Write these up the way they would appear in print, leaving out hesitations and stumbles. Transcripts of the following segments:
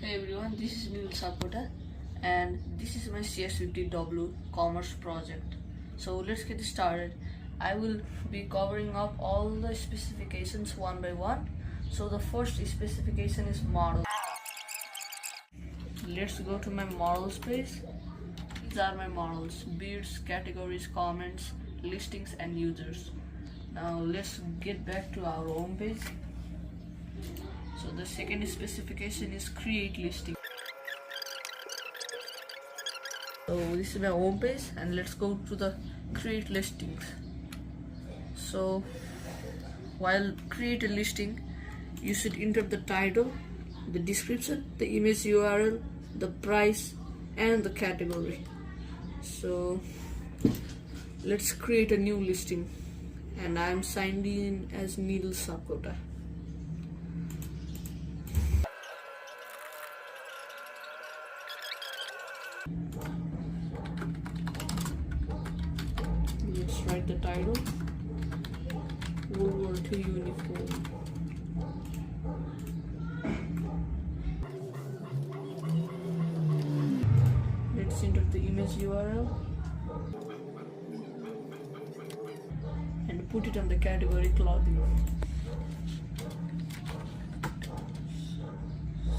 Hey everyone, this is Sapkota and this is my CS50W commerce project. So let's get started. I will be covering up all the specifications one by one. So the first specification is model. Let's go to my models page. These are my models: beads, categories, comments, listings and users. Now let's get back to our home page. So the second specification is create listing. So this is my home page and let's go to the create listings. So while create a listing, you should enter the title, the description, the image URL, the price and the category. So let's create a new listing and I am signed in as Sapkota. Let's write the title, World War II uniform. Let's enter the image URL and put it on the category clothing.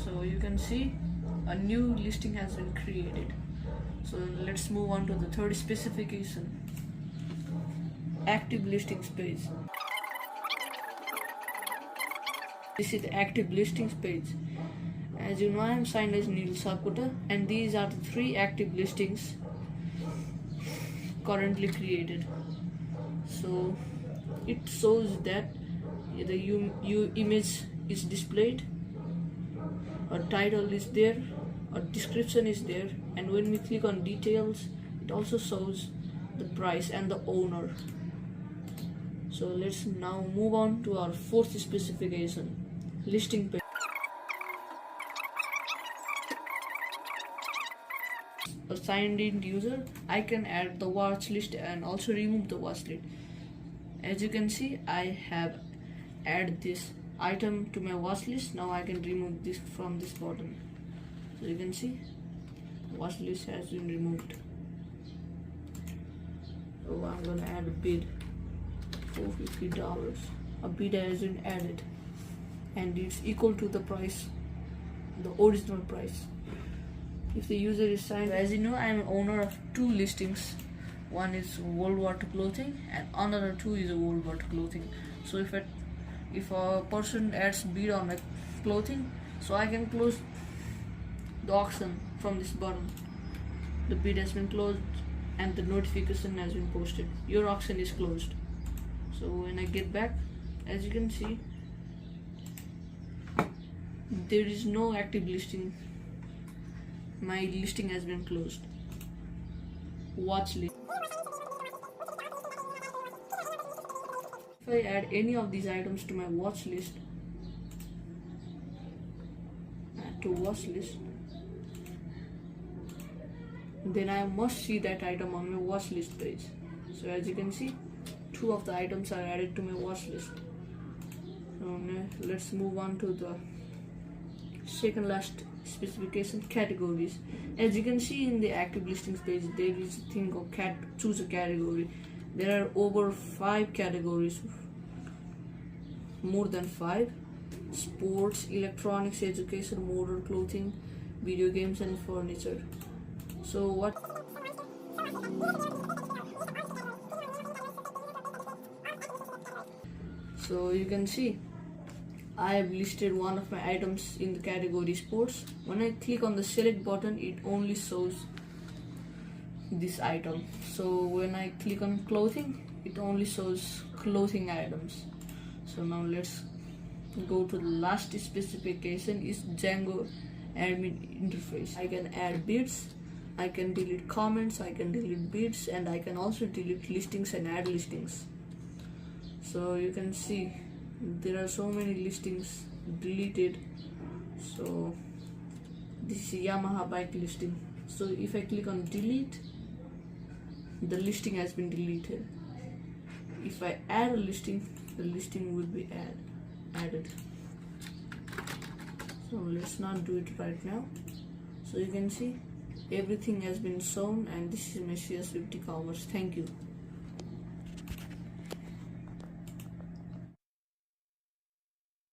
So you can see a new listing has been created. So let's move on to the third specification, active listings page. This is the active listings page. As you know, I am signed as Sapkota and these are the 3 active listings currently created. So it shows that the image is displayed, a title is there, a description is there, and when we click on details it also shows the price and the owner. So let's now move on to our fourth specification, listing page. A signed in user, I can add the watch list and also remove the watch list. As you can see, I have added this item to my watch list. Now I can remove this from this button. So you can see watch list has been removed. So I'm gonna add a bid, $450. A bid has been added and it's equal to the price, the original price. If the user is signed, as you know, I am owner of 2 listings. One is World War II clothing and another 2 is World War II clothing. So if a person adds bid on my clothing, so I can close the auction from this button. The bid has been closed and the notification has been posted. Your auction is closed. So when I get back, as you can see, there is no active listing. My listing has been closed. Watch list. If I add any of these items to my watch list, then I must see that item on my watch list page. So as you can see, 2 of the items are added to my watch list. So let's move on to the second last specification, categories. As you can see in the active listings page, there is a thing of choose a category. There are over 5 categories, more than 5: sports, electronics, education, motor, clothing, video games and furniture. So so you can see I have listed one of my items in the category sports. When I click on the select button, it only shows this item. So when I click on clothing, it only shows clothing items. So now let's go to the last specification, is Django admin interface. I can add bids, I can delete comments, I can delete bids, and I can also delete listings and add listings. So you can see there are so many listings deleted. So this is Yamaha bike listing. So if I click on delete, the listing has been deleted. If I add a listing, the listing will be added. So let's not do it right now. So you can see everything has been sewn, and this is my CS50 commerce. Thank you.